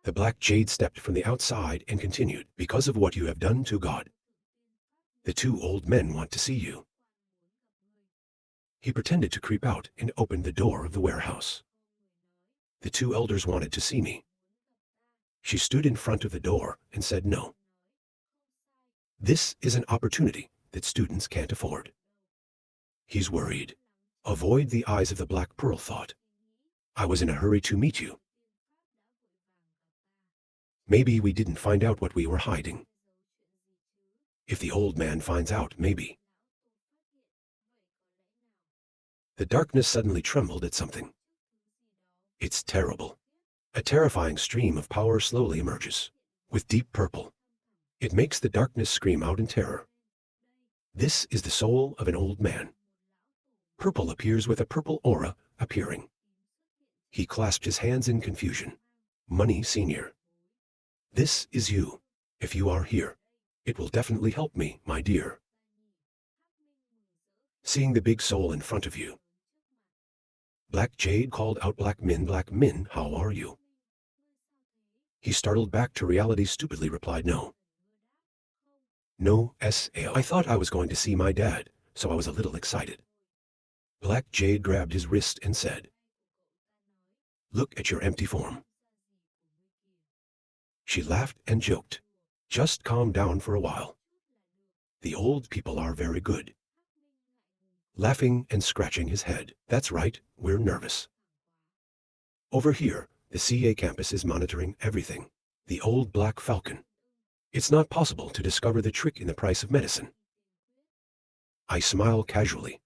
The black jade stepped from the outside and continued, because of what you have done to God. The two old men want to see you. He pretended to creep out and opened the door of the warehouse. The two elders wanted to see me. She stood in front of the door and said no. This is an opportunity that students can't afford. He's worried. Avoid the eyes of the Black Pearl thought. I was in a hurry to meet you. Maybe we didn't find out what we were hiding. If the old man finds out, maybe. The darkness suddenly trembled at something. It's terrible. A terrifying stream of power slowly emerges, with deep purple. It makes the darkness scream out in terror. This is the soul of an old man. Purple appears with a purple aura appearing. He clasped his hands in confusion. Money Senior. This is you. If you are here, it will definitely help me, my dear. Seeing the big soul in front of you. Black Jade called out Black Min, how are you? He startled back to reality, stupidly replied no. No, S.A.O. I thought I was going to see my dad, so I was a little excited. Black Jade grabbed his wrist and said, look at your empty form. She laughed and joked. Just calm down for a while. The old people are very good. Laughing and scratching his head. That's right, we're nervous. Over here, the CA campus is monitoring everything. The old Black Falcon. It's not possible to discover the trick in the price of medicine. I smile casually.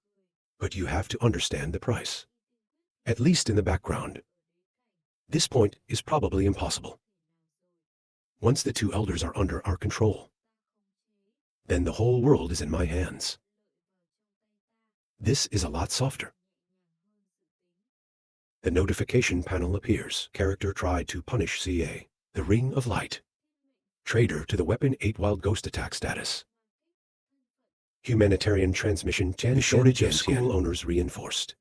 But you have to understand the price. At least in the background. This point is probably impossible. Once the two elders are under our control, then the whole world is in my hands. This is a lot softer. The notification panel appears. Character tried to punish CA. The Ring of Light. Trader to the Weapon 8 Wild Ghost Attack status. Humanitarian transmission 10. The shortage of school owners reinforced.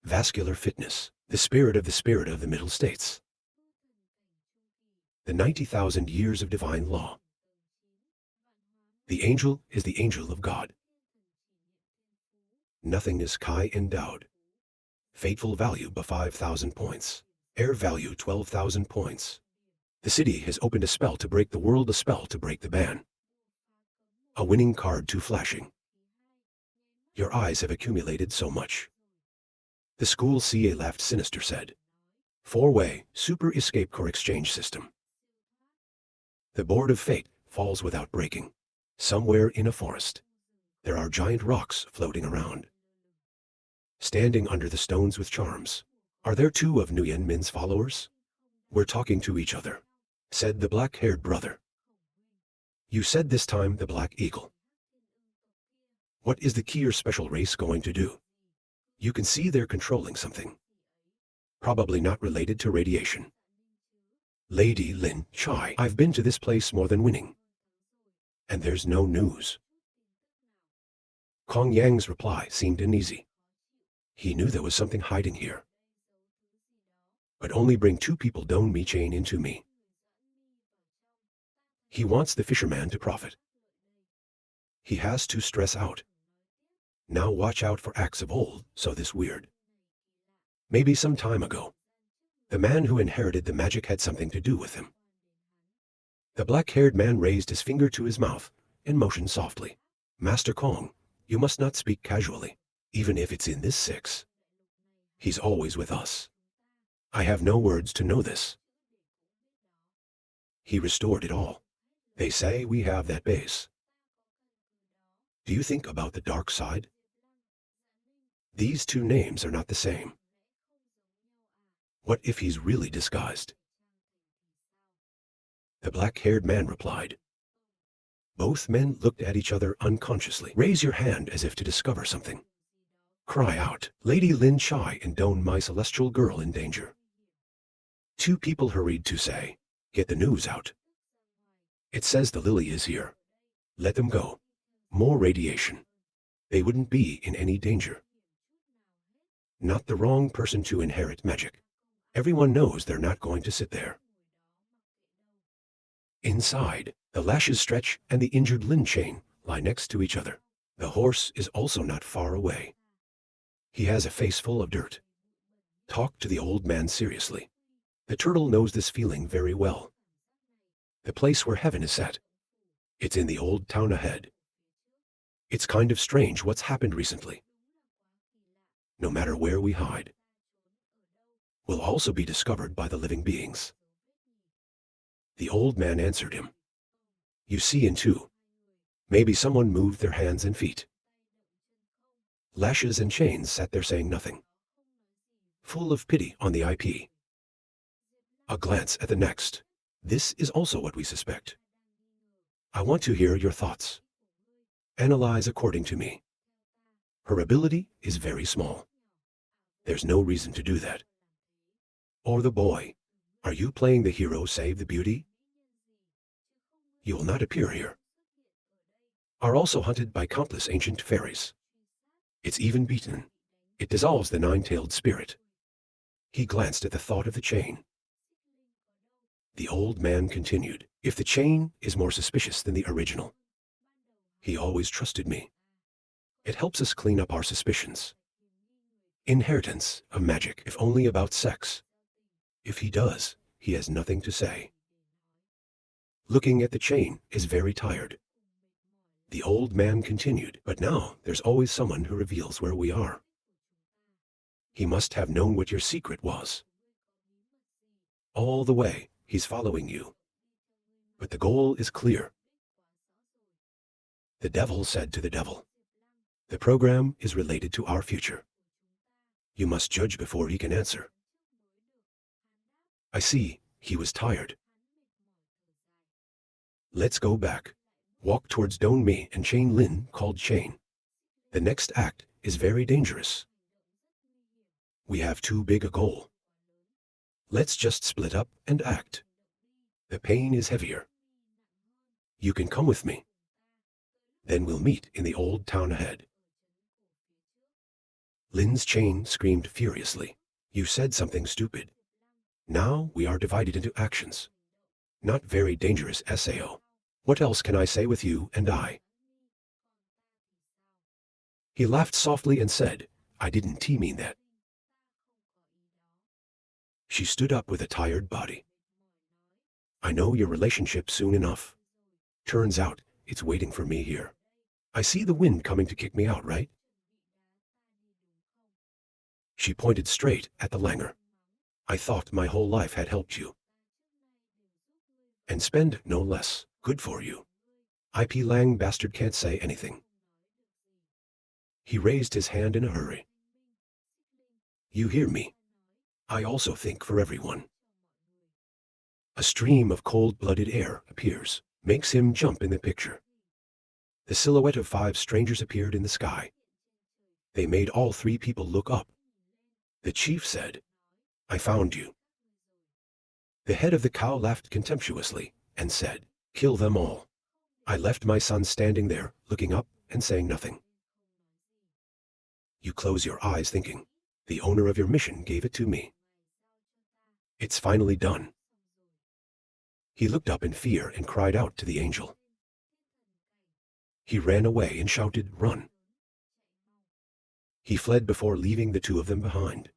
Vascular fitness. The spirit of the Middle States. The 90,000 years of divine law. The angel is the angel of God. Nothingness Kai endowed. Fateful value by 5,000 points. Air value 12,000 points. The city has opened a spell to break the world, a spell to break the ban. A winning card too flashing. Your eyes have accumulated so much. The school CA laughed sinister said. 4-way super escape core exchange system. The board of fate falls without breaking. Somewhere in a forest. There are giant rocks floating around. Standing under the stones with charms. Are there two of Nguyen Min's followers? We're talking to each other, said the black-haired brother. You said this time the Black Eagle. What is the key or special race going to do? You can see they're controlling something. Probably not related to radiation. Lady Lin Chai, I've been to this place more than winning. And there's no news. Kong Yang's reply seemed uneasy. He knew there was something hiding here. But only bring two people don't me chain into me. He wants the fisherman to profit. He has to stress out. Now watch out for acts of old, so this weird. Maybe some time ago. The man who inherited the magic had something to do with him. The black-haired man raised his finger to his mouth and motioned softly. Master Kong, you must not speak casually, even if it's in this 6. He's always with us. I have no words to know this. He restored it all. They say we have that base. Do you think about the dark side? These two names are not the same. What if he's really disguised? The black-haired man replied. Both men looked at each other unconsciously. Raise your hand as if to discover something. Cry out, Lady Lin Chai and Don, my celestial girl, in danger. Two people hurried to say, get the news out. It says the lily is here. Let them go. More radiation. They wouldn't be in any danger. Not the wrong person to inherit magic. Everyone knows they're not going to sit there. Inside, the lashes stretch and the injured Lin chain lie next to each other. The horse is also not far away. He has a face full of dirt. Talk to the old man seriously. The turtle knows this feeling very well. The place where heaven is set. It's in the old town ahead. It's kind of strange what's happened recently. No matter where we hide, we'll also be discovered by the living beings. The old man answered him. You see in two. Maybe someone moved their hands and feet. Lashes and chains sat there saying nothing. Full of pity on the IP. A glance at the next. This is also what we suspect. I want to hear your thoughts. Analyze according to me. Her ability is very small. There's no reason to do that. Or the boy. Are you playing the hero save the beauty? You will not appear here. Are also hunted by countless ancient fairies. It's even beaten. It dissolves the nine-tailed spirit. He glanced at the thought of the chain. The old man continued, if the chain is more suspicious than the original. He always trusted me. It helps us clean up our suspicions. Inheritance of magic, if only about sex. If he does, he has nothing to say. Looking at the chain is very tired. The old man continued, but now there's always someone who reveals where we are. He must have known what your secret was. All the way, he's following you. But the goal is clear. The devil said to the devil, the program is related to our future. You must judge before he can answer. I see, he was tired. Let's go back. Walk towards Don Mi and Chain Lin called Chain. The next act is very dangerous. We have too big a goal. Let's just split up and act. The pain is heavier. You can come with me. Then we'll meet in the old town ahead. Lin's chain screamed furiously. You said something stupid. Now we are divided into actions. Not very dangerous, Sao. What else can I say with you and I? He laughed softly and said, I didn't mean that. She stood up with a tired body. I know your relationship soon enough. Turns out, it's waiting for me here. I see the wind coming to kick me out, right? She pointed straight at the langur. I thought my whole life had helped you. And spend no less. Good for you. IP Lang bastard can't say anything. He raised his hand in a hurry. You hear me? I also think for everyone. A stream of cold-blooded air appears, makes him jump in the picture. The silhouette of 5 strangers appeared in the sky. They made all 3 people look up. The chief said, I found you. The head of the cow laughed contemptuously and said, kill them all. I left my son standing there, looking up and saying nothing. You close your eyes thinking, the owner of your mission gave it to me. It's finally done. He looked up in fear and cried out to the angel. He ran away and shouted, run. He fled before leaving the 2 of them behind.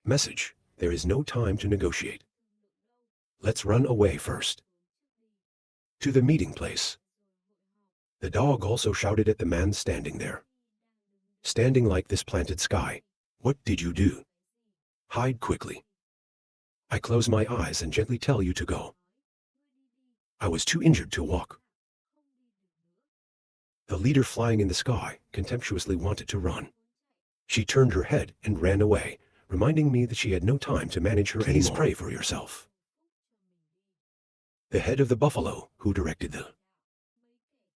Message, there is no time to negotiate. Let's run away first. To the meeting place. The dog also shouted at the man standing there. Standing like this planted sky, what did you do? Hide quickly. I close my eyes and gently tell you to go. I was too injured to walk. The leader flying in the sky contemptuously wanted to run. She turned her head and ran away, reminding me that she had no time to manage her anymore. Please pray for yourself. The head of the buffalo who directed the.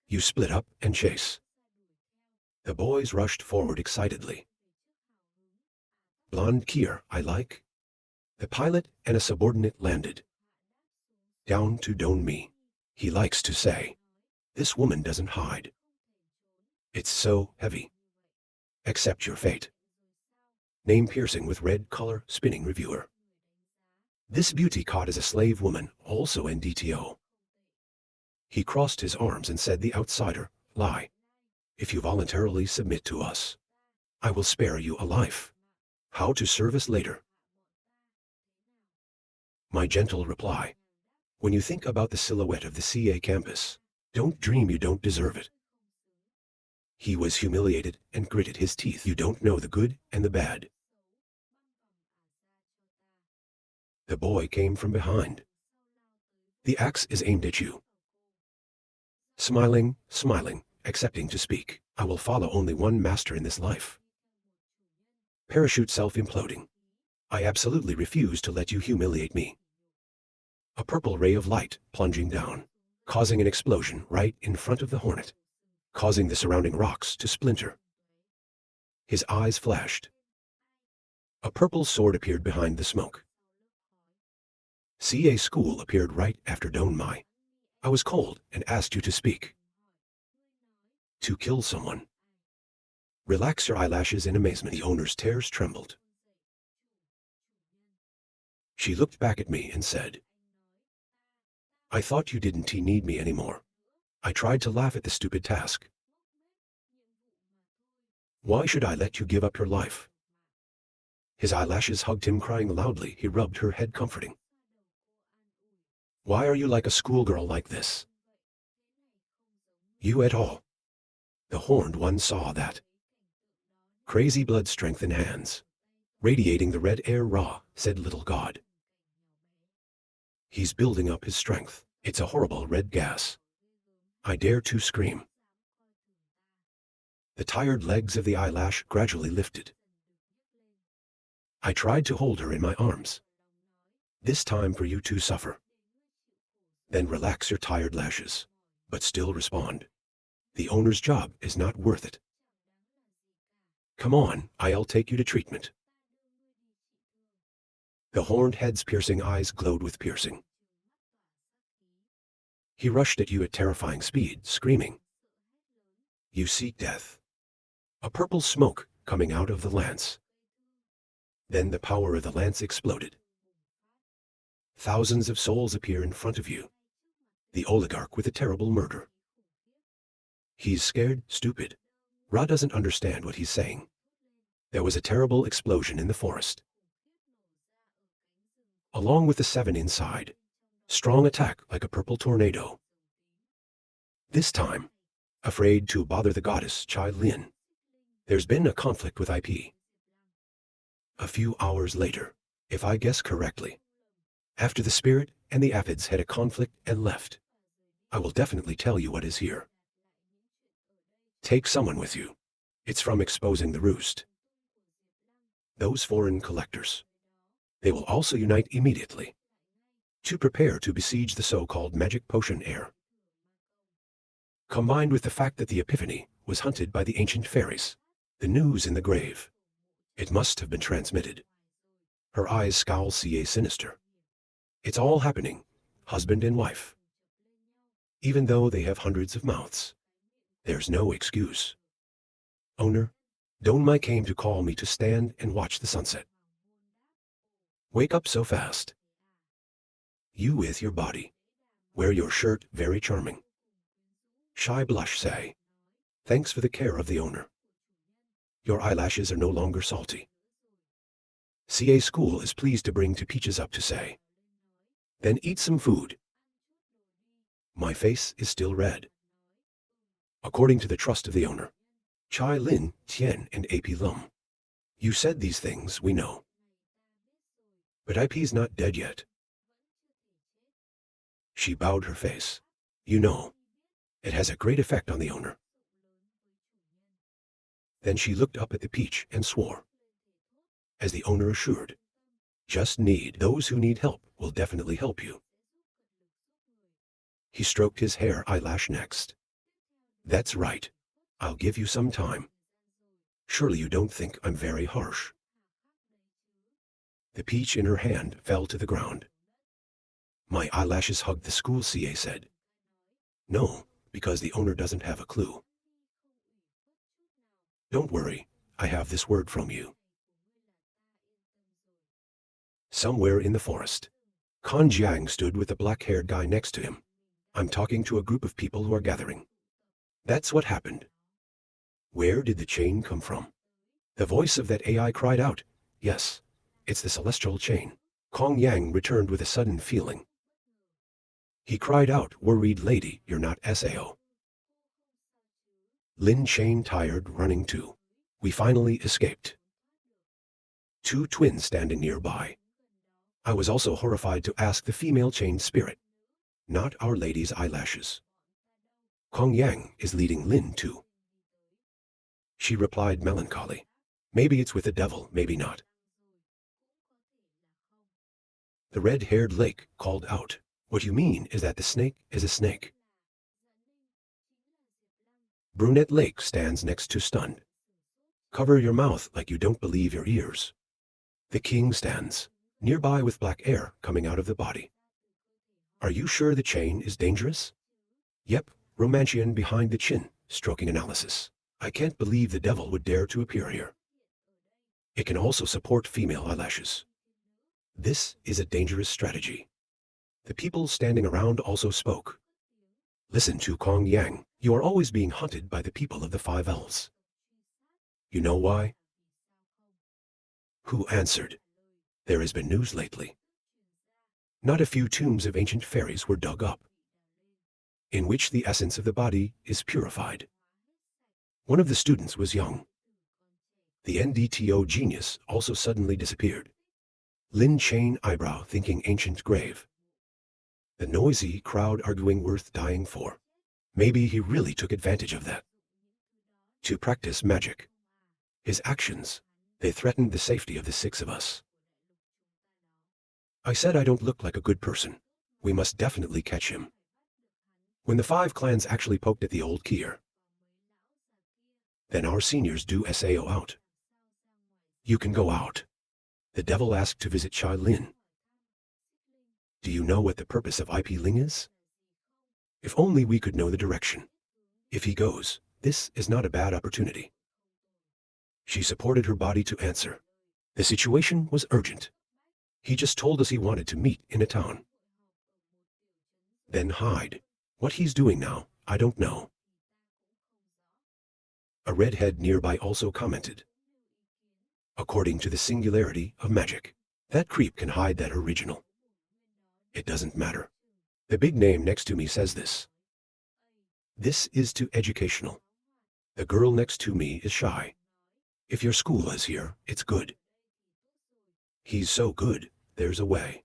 You split up and chase. The boys rushed forward excitedly. Blonde Kier, I like. The pilot and a subordinate landed. Down to Don Mi. He likes to say, this woman doesn't hide. It's so heavy. Accept your fate. Name piercing with red color, spinning reviewer. This beauty caught as a slave woman, also NDTO. He crossed his arms and said, "The outsider, lie. If you voluntarily submit to us, I will spare you a life. How to service later?" My gentle reply: when you think about the silhouette of the CA campus, don't dream you don't deserve it. He was humiliated and gritted his teeth. You don't know the good and the bad. The boy came from behind. The axe is aimed at you. Smiling, accepting to speak. I will follow only one master in this life. Parachute self-imploding. I absolutely refuse to let you humiliate me. A purple ray of light plunging down, causing an explosion right in front of the hornet, causing the surrounding rocks to splinter. His eyes flashed. A purple sword appeared behind the smoke. CA school appeared right after Don Mai. I was cold and asked you to speak. To kill someone. Relax your eyelashes in amazement. The owner's tears trembled. She looked back at me and said, "I thought you didn't need me anymore." I tried to laugh at the stupid task. Why should I let you give up your life? His eyelashes hugged him, crying loudly. He rubbed her head, comforting. Why are you like a schoolgirl like this? You at all. The horned one saw that. Crazy blood strength in hands. Radiating the red air raw, said little god. He's building up his strength. It's a horrible red gas. I dare to scream. The tired legs of the eyelash gradually lifted. I tried to hold her in my arms. This time for you to suffer. Then relax your tired lashes, but still respond. The owner's job is not worth it. Come on, I'll take you to treatment. The horned head's piercing eyes glowed with piercing. He rushed at you at terrifying speed, screaming. You seek death. A purple smoke coming out of the lance. Then the power of the lance exploded. Thousands of souls appear in front of you. The oligarch with a terrible murder. He's scared, stupid. Ra doesn't understand what he's saying. There was a terrible explosion in the forest. Along with the 7 inside. Strong attack like a purple tornado. This time, afraid to bother the goddess Chai Lin. There's been a conflict with IP. A few hours later, if I guess correctly, after the spirit and the aphids had a conflict and left, I will definitely tell you what is here. Take someone with you. It's from exposing the roost. Those foreign collectors. They will also unite immediately to prepare to besiege the so-called magic potion heir. Combined with the fact that the epiphany was hunted by the ancient fairies, the news in the grave. It must have been transmitted. Her eyes scowl CA sinister. It's all happening, husband and wife. Even though they have hundreds of mouths, there's no excuse. Owner, Don Mai came to call me to stand and watch the sunset. Wake up so fast. You with your body. Wear your shirt, very charming. Shy blush say. Thanks for the care of the owner. Your eyelashes are no longer salty. CA school is pleased to bring 2 peaches up to say. Then eat some food. My face is still red. According to the trust of the owner, Chai Lin, Tian, and AP Lum. You said these things, we know. But IP's not dead yet. She bowed her face. You know, it has a great effect on the owner. Then she looked up at the peach and swore. As the owner assured, just need those who need help will definitely help you. He stroked his hair eyelash next. That's right. I'll give you some time. Surely you don't think I'm very harsh. The peach in her hand fell to the ground. My eyelashes hugged the school, CA said. No, because the owner doesn't have a clue. Don't worry, I have this word from you. Somewhere in the forest, Jiang stood with the black-haired guy next to him. I'm talking to a group of people who are gathering. That's what happened. Where did the chain come from? The voice of that AI cried out. Yes, it's the celestial chain. Kong Yang returned with a sudden feeling. He cried out, worried lady, you're not Sao. Lin Chain tired running too. We finally escaped. Two twins standing nearby. I was also horrified to ask the female chain spirit. Not Our Lady's eyelashes. Kong Yang is leading Lin too. She replied melancholy. Maybe it's with the devil, maybe not. The red-haired lake called out. What you mean is that the snake is a snake. Brunette lake stands next to stunned. Cover your mouth like you don't believe your ears. The king stands nearby with black air coming out of the body. Are you sure the chain is dangerous? Yep, Romantian behind the chin, stroking analysis. I can't believe the devil would dare to appear here. It can also support female eyelashes. This is a dangerous strategy. The people standing around also spoke. Listen to Kong Yang, you are always being hunted by the people of the Five Elves. You know why? Who answered? There has been news lately. Not a few tombs of ancient fairies were dug up, in which the essence of the body is purified. One of the students was young. The NDTO genius also suddenly disappeared. Lin Chain eyebrow thinking ancient grave. The noisy crowd arguing worth dying for. Maybe he really took advantage of that. To practice magic. His actions, they threatened the safety of the six of us. I said I don't look like a good person. We must definitely catch him. When the five clans actually poked at the old Kier. Then our seniors do Sao out. You can go out. The devil asked to visit Chai Lin. Do you know what the purpose of IP Ling is? If only we could know the direction. If he goes, this is not a bad opportunity. She supported her body to answer. The situation was urgent. He just told us he wanted to meet in a town. Then hide. What he's doing now, I don't know. A redhead nearby also commented. According to the singularity of magic, that creep can hide that original. It doesn't matter. The big name next to me says this. This is too educational. The girl next to me is shy. If your school is here, it's good. He's so good, there's a way.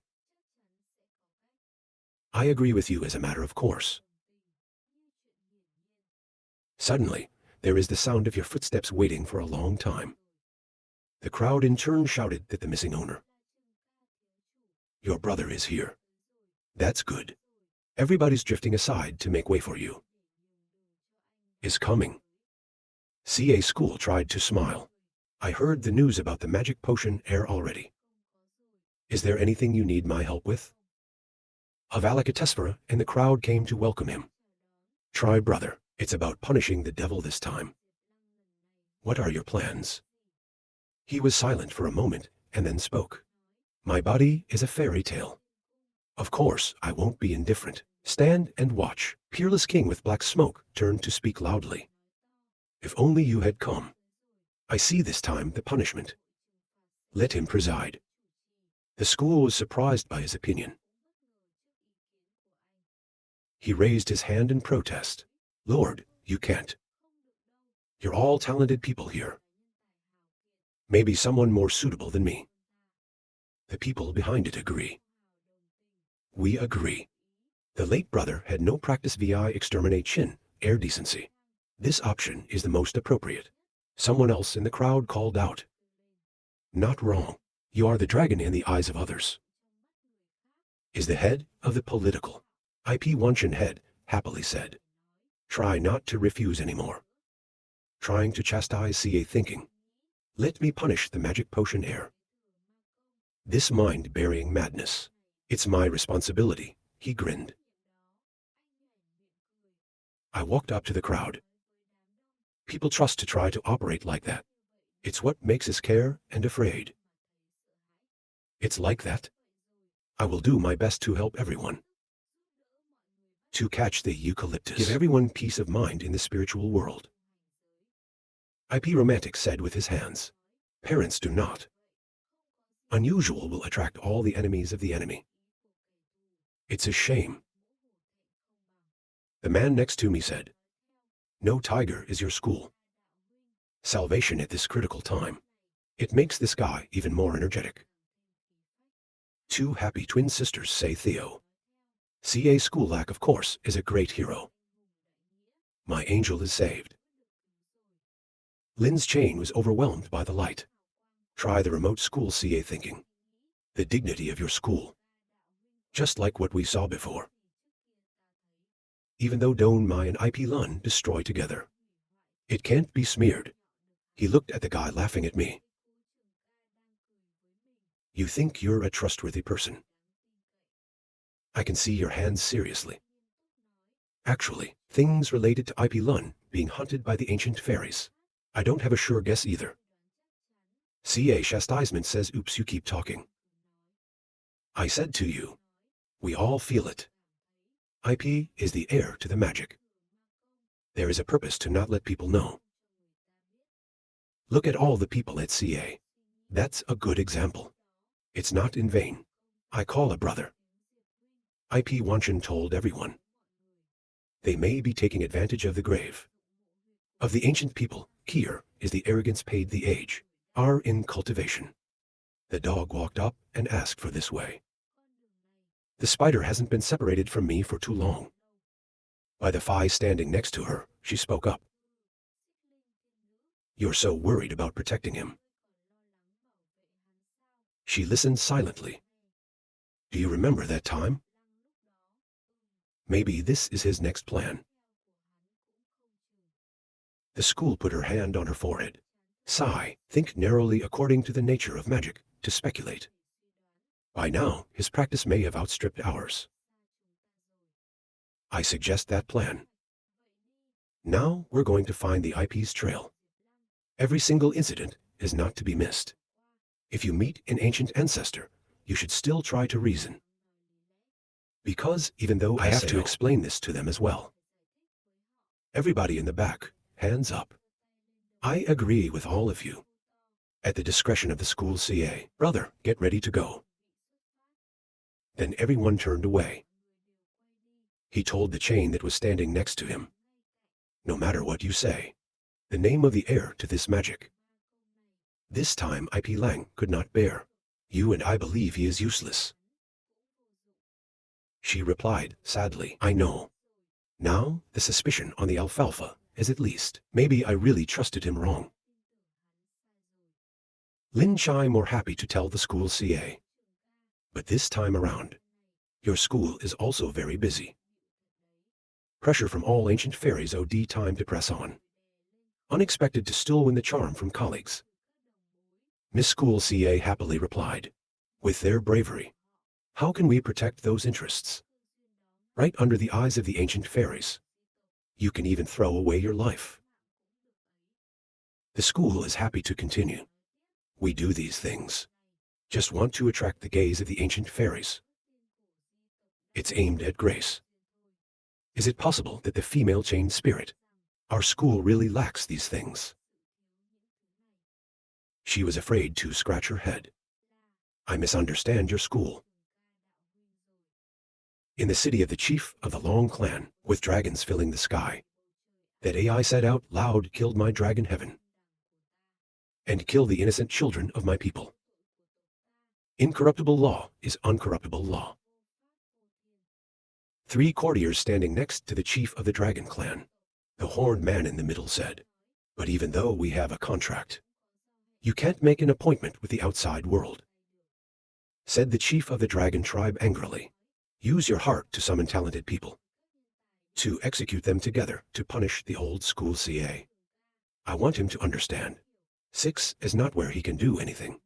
I agree with you as a matter of course. Suddenly, there is the sound of your footsteps waiting for a long time. The crowd in turn shouted at the missing owner. Your brother is here. That's good. Everybody's drifting aside to make way for you. Is coming. CA School tried to smile. I heard the news about the magic potion air already. Is there anything you need my help with? Avalokitesvara and the crowd came to welcome him. Try brother, it's about punishing the devil this time. What are your plans? He was silent for a moment and then spoke. My body is a fairy tale. Of course, I won't be indifferent. Stand and watch. Peerless king with black smoke turned to speak loudly. If only you had come. I see this time the punishment. Let him preside. The school was surprised by his opinion. He raised his hand in protest. Lord, you can't. You're all talented people here. Maybe someone more suitable than me. The people behind it agree. We agree. The late brother had no practice vi exterminate Shin, air decency. This option is the most appropriate. Someone else in the crowd called out. Not wrong. You are the dragon in the eyes of others. Is the head of the political. IP Wanshin head happily said. Try not to refuse anymore. Trying to chastise CA thinking. Let me punish the magic potion air. This mind-burying madness. It's my responsibility, he grinned. I walked up to the crowd. People trust to try to operate like that. It's what makes us care and afraid. It's like that. I will do my best to help everyone. To catch the eucalyptus. Give everyone peace of mind in the spiritual world. IP Romantic said with his hands. Parents do not. Unusual will attract all the enemies of the enemy. It's a shame. The man next to me said. No tiger is your school. Salvation at this critical time. It makes this guy even more energetic. Two happy twin sisters say Theo. CA Schoolac, of course, is a great hero. My angel is saved. Lynn's chain was overwhelmed by the light. Try the remote school CA thinking. The dignity of your school. Just like what we saw before. Even though Don Mai and IP Lun destroy together. It can't be smeared. He looked at the guy laughing at me. You think you're a trustworthy person. I can see your hands seriously. Actually, things related to IP Lun being hunted by the ancient fairies. I don't have a sure guess either. CA Chastisement says, oops, you keep talking. I said to you. We all feel it. IP is the heir to the magic. There is a purpose to not let people know. Look at all the people at CA. That's a good example. It's not in vain. I call a brother. IP Wanchan told everyone. They may be taking advantage of the grave. Of the ancient people, here is the arrogance paid the age, are in cultivation. The dog walked up and asked for this way. The spider hasn't been separated from me for too long. By the Phi standing next to her, she spoke up. You're so worried about protecting him. She listened silently. Do you remember that time? Maybe this is his next plan. The school put her hand on her forehead. Sigh, think narrowly according to the nature of magic, to speculate. By now, his practice may have outstripped ours. I suggest that plan. Now we're going to find the IP's trail. Every single incident is not to be missed. If you meet an ancient ancestor, you should still try to reason. Because even though I have to explain this to them as well. Everybody in the back, hands up. I agree with all of you. At the discretion of the school CA, brother, get ready to go. Then everyone turned away. He told the chain that was standing next to him. No matter what you say, the name of the heir to this magic. This time IP Lang could not bear. You and I believe he is useless. She replied, sadly, I know. Now, the suspicion on the alfalfa is at least. Maybe I really trusted him wrong. Lin Chai more happy to tell the school CA. But this time around, your school is also very busy. Pressure from all ancient fairies OD time to press on. Unexpected to still win the charm from colleagues. Miss School CA happily replied. With their bravery, how can we protect those interests? Right under the eyes of the ancient fairies. You can even throw away your life. The school is happy to continue. We do these things. Just want to attract the gaze of the ancient fairies. It's aimed at grace. Is it possible that the female chain spirit, our school really lacks these things? She was afraid to scratch her head. I misunderstand your school. In the city of the chief of the Long Clan, with dragons filling the sky, that AI said out loud, killed my dragon heaven, and kill the innocent children of my people. Incorruptible law is uncorruptible law. 3 courtiers standing next to the chief of the dragon clan. The horned man in the middle said, but even though we have a contract, you can't make an appointment with the outside world. Said the chief of the dragon tribe angrily. Use your heart to summon talented people. To execute them together to punish the old school CA. I want him to understand. 6 is not where he can do anything.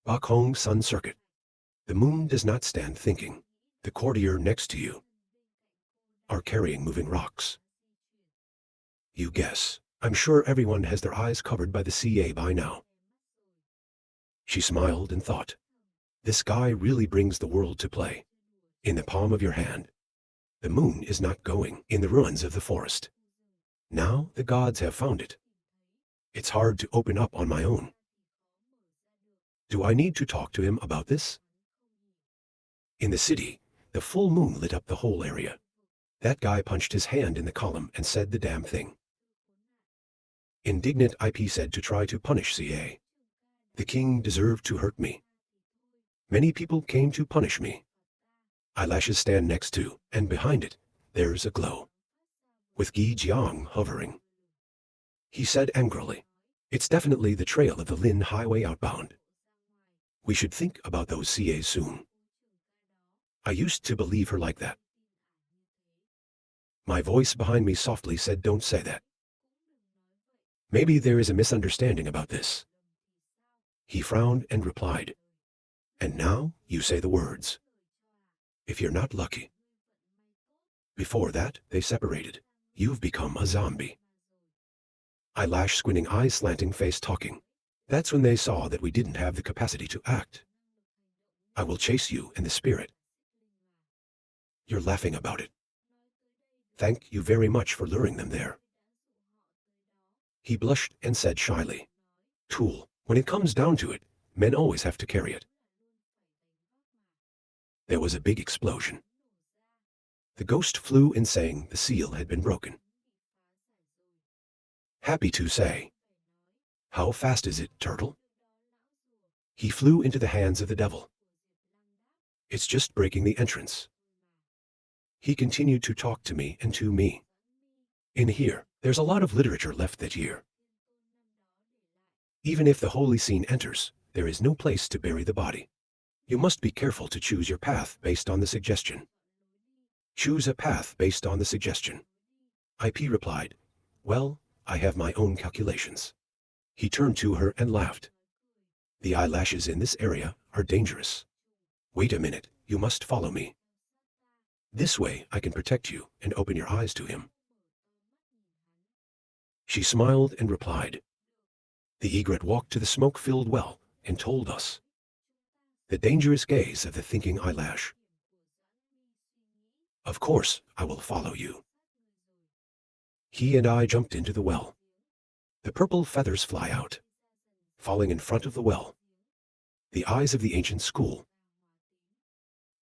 Bak Hong Sun Circuit. The moon does not stand thinking. The courtier next to you are carrying moving rocks. You guess. I'm sure everyone has their eyes covered by the CA by now. She smiled and thought, this guy really brings the world to play. In the palm of your hand. The moon is not going in the ruins of the forest. Now the gods have found it. It's hard to open up on my own. Do I need to talk to him about this? In the city, the full moon lit up the whole area. That guy punched his hand in the column and said the damn thing. Indignant IP said to try to punish CA. The king deserved to hurt me. Many people came to punish me. Eyelashes stand next to, and behind it, there's a glow. With Gu Changge hovering. He said angrily, "It's definitely the trail of the Lin Highway outbound. We should think about those CAs soon." I used to believe her like that. My voice behind me softly said, "Don't say that. Maybe there is a misunderstanding about this." He frowned and replied, "And now you say the words. If you're not lucky." Before that, they separated. You've become a zombie. Eyelash squinting, eyes slanting, face talking. That's when they saw that we didn't have the capacity to act. I will chase you in the spirit. You're laughing about it. Thank you very much for luring them there. He blushed and said shyly, "Tool, when it comes down to it, men always have to carry it." There was a big explosion. The ghost flew in, saying the seal had been broken. Happy to say. How fast is it, turtle? He flew into the hands of the devil. It's just breaking the entrance. He continued to talk to me and to me. In here, there's a lot of literature left that year. Even if the holy scene enters, there is no place to bury the body. You must be careful to choose your path based on the suggestion. Choose a path based on the suggestion. IP replied, "Well, I have my own calculations." He turned to her and laughed. "The eyelashes in this area are dangerous. Wait a minute, you must follow me. This way I can protect you and open your eyes to him." She smiled and replied. The egret walked to the smoke-filled well and told us. The dangerous gaze of the thinking eyelash. "Of course, I will follow you." He and I jumped into the well. The purple feathers fly out, falling in front of the well. The eyes of the ancient school.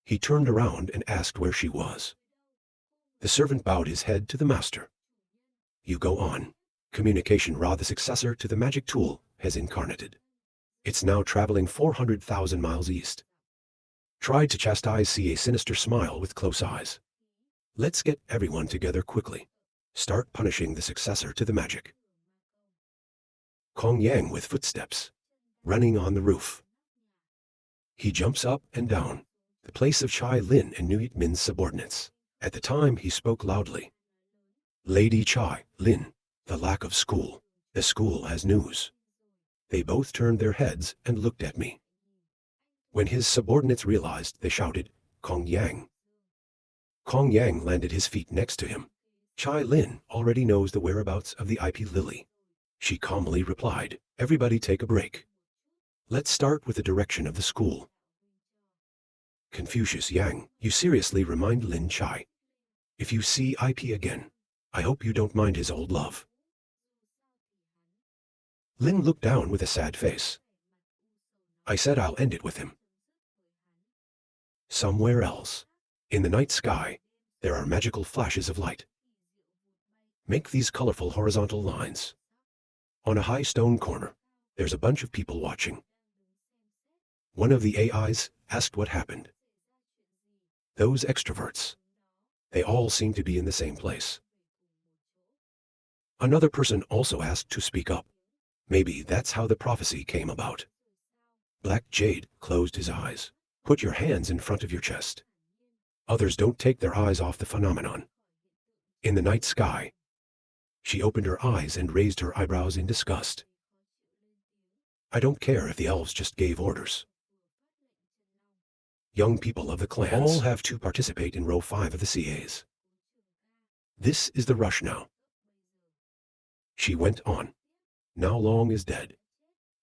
He turned around and asked where she was. The servant bowed his head to the master. "You go on. Communication Ra, the successor to the magic tool, has incarnated. It's now traveling 400,000 miles east." Tried to chastise, see a sinister smile with close eyes. "Let's get everyone together quickly. Start punishing the successor to the magic." Kong Yang with footsteps, running on the roof. He jumps up and down, the place of Chai Lin and Nuyet Min's subordinates. At the time he spoke loudly. "Lady Chai Lin, the lack of school. The school has news." They both turned their heads and looked at me. When his subordinates realized, they shouted, "Kong Yang." Kong Yang landed his feet next to him. Chai Lin already knows the whereabouts of the IP Lily. She calmly replied, "Everybody take a break. Let's start with the direction of the school." Confucius Yang, you seriously remind Lin Chai. If you see IP again, I hope you don't mind his old love. Lin looked down with a sad face. I said I'll end it with him. Somewhere else, in the night sky, there are magical flashes of light. Make these colorful horizontal lines. On a high stone corner, there's a bunch of people watching. One of the AIs asked what happened. Those extroverts. They all seem to be in the same place. Another person also asked to speak up. Maybe that's how the prophecy came about. Black Jade closed his eyes. Put your hands in front of your chest. Others don't take their eyes off the phenomenon. In the night sky. She opened her eyes and raised her eyebrows in disgust. I don't care if the elves just gave orders. Young people of the clans all have to participate in row 5 of the CAs. This is the rush now. She went on. Now Long is dead.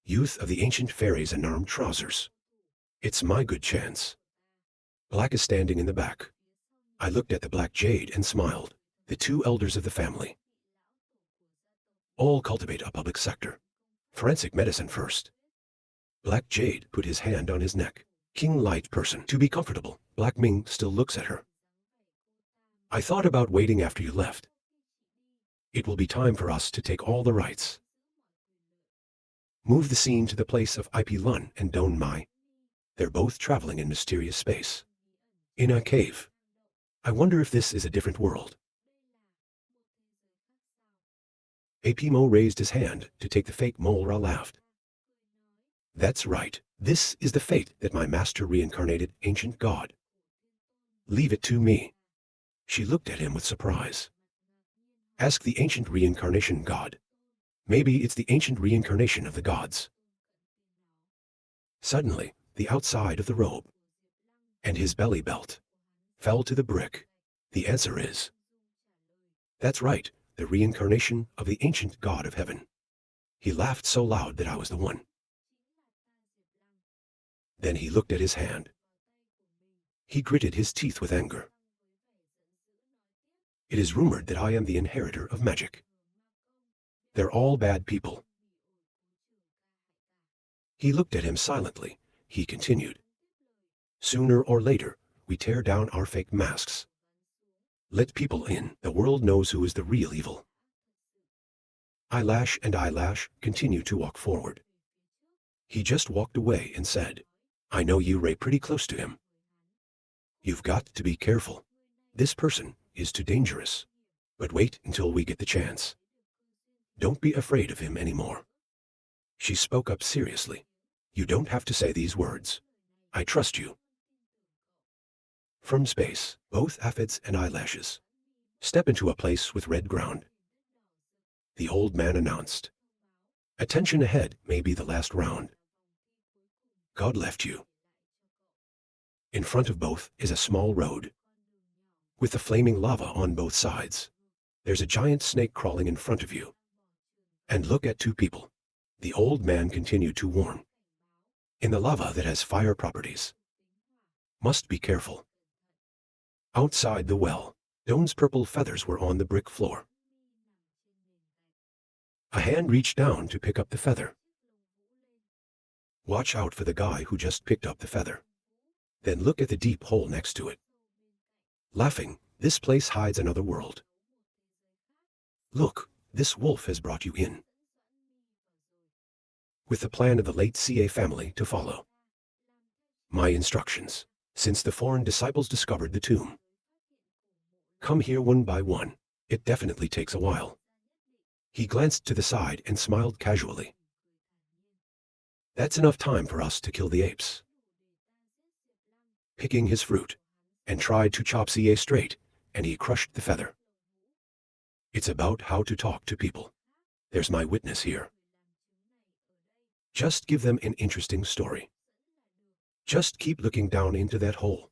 Youth of the ancient fairies and armed trousers. It's my good chance. Black is standing in the back. I looked at the black jade and smiled. The two elders of the family. All cultivate a public sector. Forensic medicine first. Black Jade put his hand on his neck. King Light person. To be comfortable. Black Ming still looks at her. I thought about waiting after you left. It will be time for us to take all the rights. Move the scene to the place of IP Lun and Don Mai. They're both traveling in mysterious space. In a cave. I wonder if this is a different world. AP Mo raised his hand to take the fake mole. Ra laughed. That's right. This is the fate that my master reincarnated ancient god. Leave it to me. She looked at him with surprise. Ask the ancient reincarnation god. Maybe it's the ancient reincarnation of the gods. Suddenly, the outside of the robe and his belly belt fell to the brick. The answer is, that's right, the reincarnation of the ancient god of heaven. He laughed so loud that I was the one. Then he looked at his hand. He gritted his teeth with anger. It is rumored that I am the inheritor of magic. They're all bad people. He looked at him silently. He continued. Sooner or later, we tear down our fake masks. Let people in. The world knows who is the real evil. Eyelash and eyelash continue to walk forward. He just walked away and said, I know you Ray pretty close to him. You've got to be careful. This person is too dangerous. But wait until we get the chance. Don't be afraid of him anymore. She spoke up seriously. You don't have to say these words. I trust you. From space, both aphids and eyelashes. Step into a place with red ground. The old man announced. Attention ahead may be the last round. God left you. In front of both is a small road. With the flaming lava on both sides. There's a giant snake crawling in front of you. And look at two people. The old man continued to warn. In the lava that has fire properties. Must be careful. Outside the well, Don's purple feathers were on the brick floor. A hand reached down to pick up the feather. Watch out for the guy who just picked up the feather. Then look at the deep hole next to it. Laughing, this place hides another world. Look, this wolf has brought you in. With the plan of the late CA family to follow. My instructions, since the foreign disciples discovered the tomb. Come here one by one. It definitely takes a while. He glanced to the side and smiled casually. That's enough time for us to kill the apes. Picking his fruit, and tried to chop CA straight, and he crushed the feather. It's about how to talk to people. There's my witness here. Just give them an interesting story. Just keep looking down into that hole.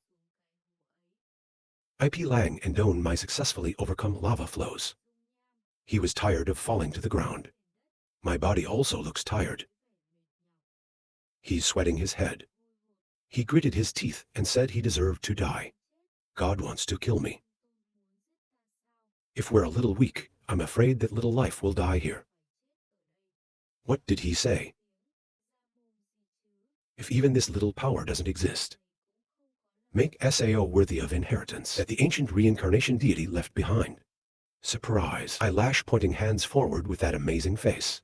IP Lang and Don Mai successfully overcome lava flows. He was tired of falling to the ground. My body also looks tired. He's sweating his head. He gritted his teeth and said he deserved to die. God wants to kill me. If we're a little weak, I'm afraid that little life will die here. What did he say? If even this little power doesn't exist. Make SAO worthy of inheritance that the ancient reincarnation deity left behind. Surprise. Eyelash pointing hands forward with that amazing face.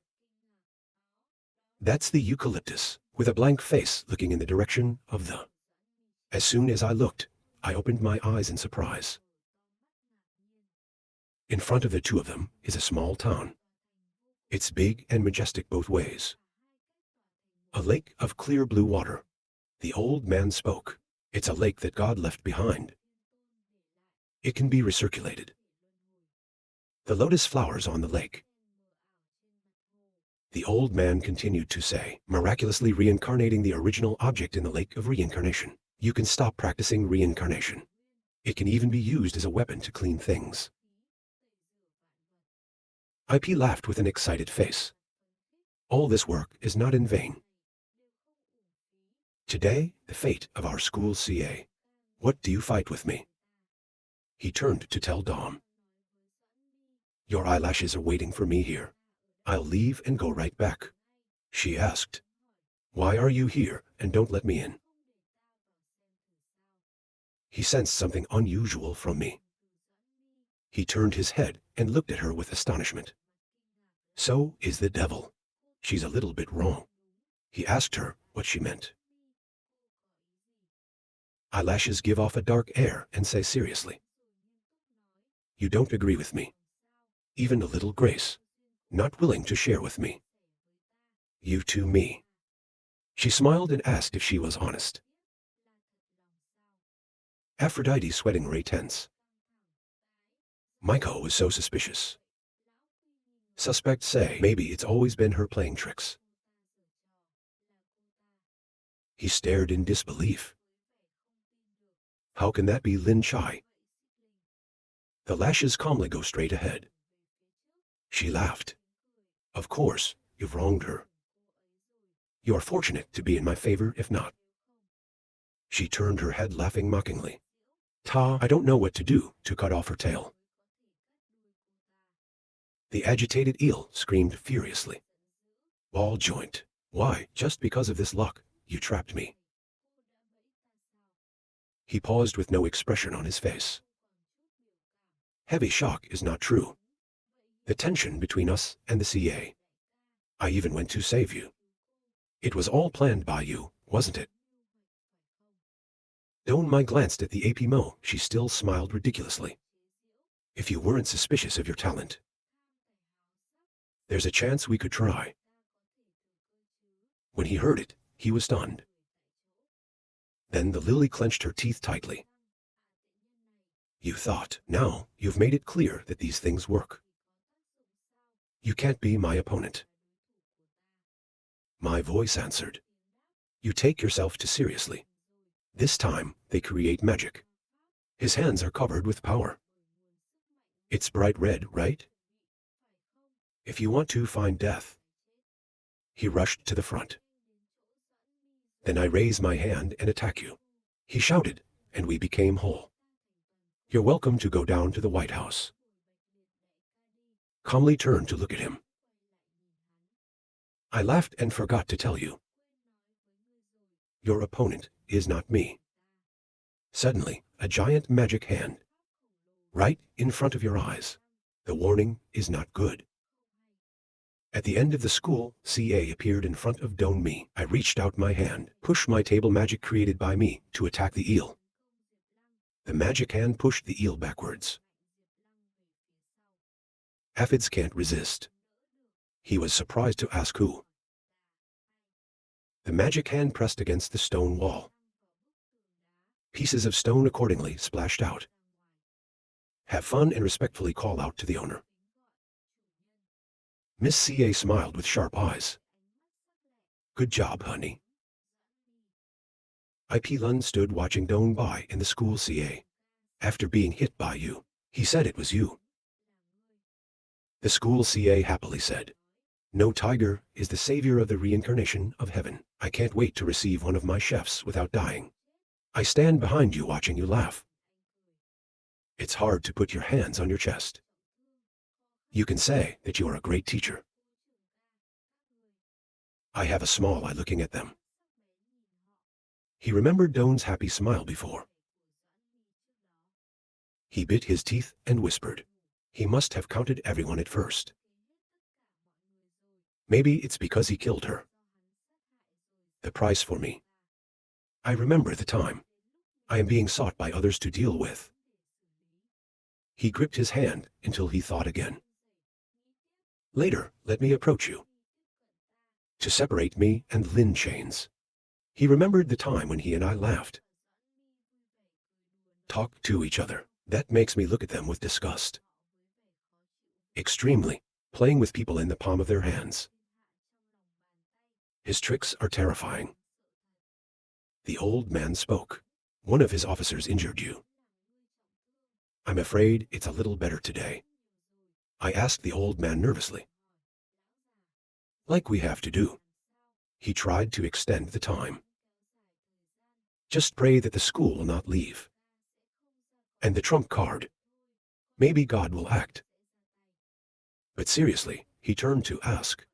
That's the eucalyptus, with a blank face looking in the direction of the. As soon as I looked, I opened my eyes in surprise. In front of the two of them is a small town. It's big and majestic both ways. A lake of clear blue water. The old man spoke. It's a lake that God left behind. It can be recirculated. The lotus flowers on the lake. The old man continued to say, miraculously reincarnating the original object in the lake of reincarnation. You can stop practicing reincarnation. It can even be used as a weapon to clean things. IP laughed with an excited face. All this work is not in vain. Today, the fate of our school CA. What do you fight with me? He turned to tell Dom. Your eyelashes are waiting for me here. I'll leave and go right back. She asked. Why are you here and don't let me in? He sensed something unusual from me. He turned his head and looked at her with astonishment. So is the devil. She's a little bit wrong. He asked her what she meant. Eyelashes give off a dark air and say seriously. You don't agree with me. Even a little grace. Not willing to share with me. You to me. She smiled and asked if she was honest. Aphrodite sweating ray tense. Michael was so suspicious. Suspects say maybe it's always been her playing tricks. He stared in disbelief. How can that be Lin Chai? The lashes calmly go straight ahead. She laughed. Of course, you've wronged her. You are fortunate to be in my favor if not. She turned her head laughing mockingly. I don't know what to do to cut off her tail. The agitated eel screamed furiously. Ball joint. Why, just because of this luck, you trapped me. He paused with no expression on his face. Heavy shock is not true. The tension between us and the CA. I even went to save you. It was all planned by you, wasn't it? Don't Mai glanced at the AP Mo. She still smiled ridiculously. If you weren't suspicious of your talent, there's a chance we could try. When he heard it, he was stunned. Then the lily clenched her teeth tightly. You thought, now you've made it clear that these things work. You can't be my opponent. My voice answered. You take yourself too seriously. This time, they create magic. His hands are covered with power. It's bright red, right? If you want to find death. He rushed to the front. Then I raise my hand and attack you. He shouted, and we became whole. You're welcome to go down to the White House. Calmly turned to look at him. I laughed and forgot to tell you. Your opponent is not me. Suddenly, a giant magic hand. Right in front of your eyes. The warning is not good. At the end of the school, CA appeared in front of Don Me. I reached out my hand, pushed my table magic created by me to attack the eel. The magic hand pushed the eel backwards. Aphids can't resist. He was surprised to ask who. The magic hand pressed against the stone wall. Pieces of stone accordingly splashed out. Have fun and respectfully call out to the owner. Miss CA smiled with sharp eyes. Good job, honey. IP Lun stood watching Don Bai in the school CA. After being hit by you, he said it was you. The school CA happily said, No tiger is the savior of the reincarnation of heaven. I can't wait to receive one of my chefs without dying. I stand behind you watching you laugh. It's hard to put your hands on your chest. You can say that you are a great teacher. I have a small eye looking at them. He remembered Don's happy smile before. He bit his teeth and whispered. He must have counted everyone at first. Maybe it's because he killed her. The price for me. I remember the time. I am being sought by others to deal with. He gripped his hand until he thought again. Later, let me approach you. To separate me and Lin chains. He remembered the time when he and I laughed. Talk to each other. That makes me look at them with disgust. Extremely, playing with people in the palm of their hands. His tricks are terrifying. The old man spoke. One of his officers injured you. I'm afraid it's a little better today. I asked the old man nervously. Like we have to do. He tried to extend the time. Just pray that the school will not leave. And the trump card. Maybe God will act. But seriously, he turned to ask,